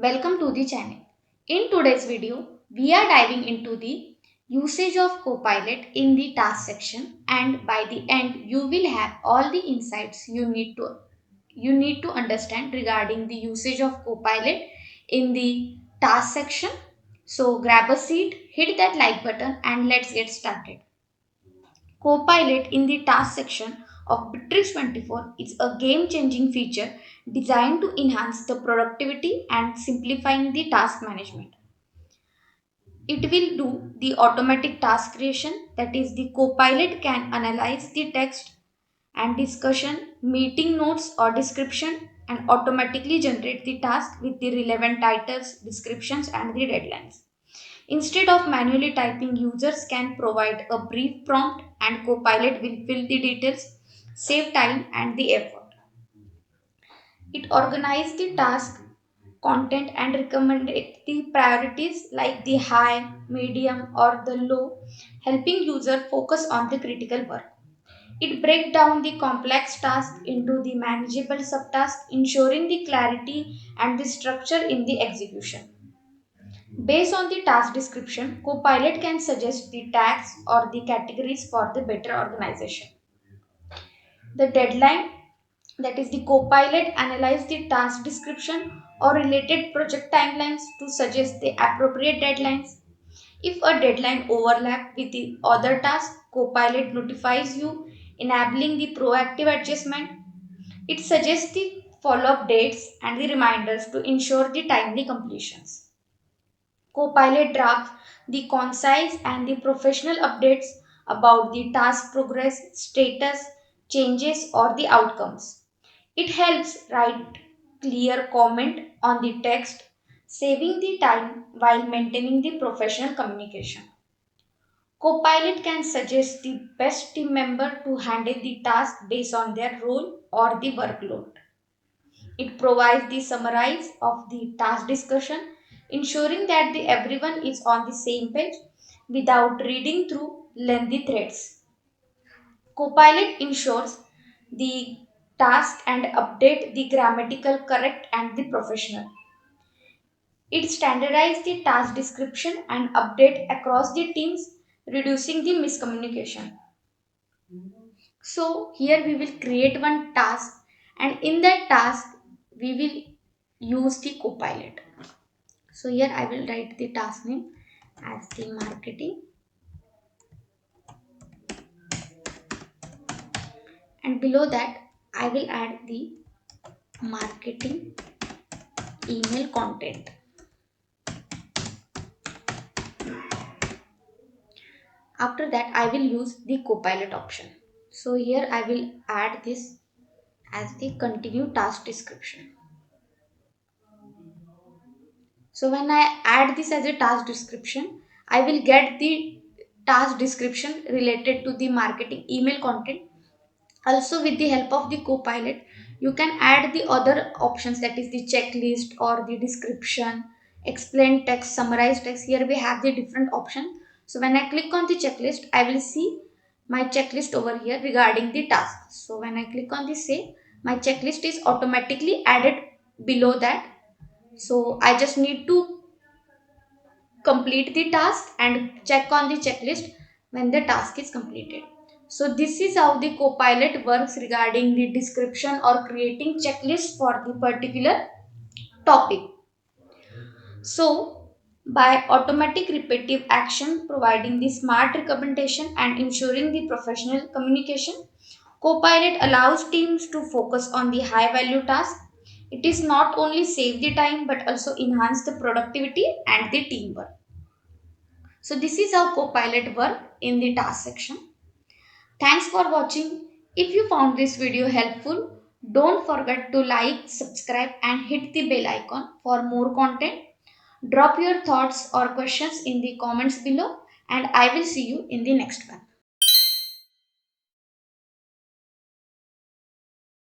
Welcome to the channel. In today's video, we are diving into the usage of Copilot in the task section, and by the end you will have all the insights you need to understand regarding the usage of Copilot in the task section. So grab a seat, hit that like button and let's get started. Copilot in the task section of Bitrix24 is a game-changing feature designed to enhance the productivity and simplifying the task management. It will do the automatic task creation, that is, the Copilot can analyze the text and discussion, meeting notes or description and automatically generate the task with the relevant titles, descriptions and the deadlines. Instead of manually typing, users can provide a brief prompt and Copilot will fill the details, save time and the effort. It organizes the task, content and recommend the priorities like the high, medium or the low, helping user focus on the critical work. It breaks down the complex task into the manageable subtasks, ensuring the clarity and the structure in the execution. Based on the task description, Copilot can suggest the tasks or the categories for the better organization. The deadline, that is the Copilot analyze the task description or related project timelines to suggest the appropriate deadlines. If a deadline overlap with the other task, Copilot notifies you, enabling the proactive adjustment. It suggests the follow-up dates and the reminders to ensure the timely completions. Copilot drafts the concise and the professional updates about the task progress, status, changes, or the outcomes. It helps write clear comment on the text, saving the time while maintaining the professional communication. Copilot can suggest the best team member to handle the task based on their role or the workload. It provides the summarize of the task discussion, ensuring that everyone is on the same page without reading through lengthy threads. Copilot ensures the task and update the grammatical correct and the professional. It standardizes the task description and update across the teams, reducing the miscommunication. So here we will create one task, and in that task we will use the Copilot. So here I will write the task name as the marketing, and below that I will add the marketing email content. After that I will use the Copilot option. So here I will add this as the continue task description. So when I add this as a task description, I will get the task description related to the marketing email content. Also with the help of the Copilot, you can add the other options, that is the checklist or the description, explain text, summarize text. Here we have the different options. So when I click on the checklist, I will see my checklist over here regarding the task. So when I click on the save, my checklist is automatically added below that. So I just need to complete the task and check on the checklist when the task is completed. So this is how the Copilot works regarding the description or creating checklist for the particular topic. So by automatic repetitive action, providing the smart recommendation and ensuring the professional communication, Copilot allows teams to focus on the high value task. It is not only save the time but also enhance the productivity and the teamwork. So this is how Copilot work in the task section. Thanks for watching. If you found this video helpful, don't forget to like, subscribe and hit the bell icon for more content. Drop your thoughts or questions in the comments below and I will see you in the next one.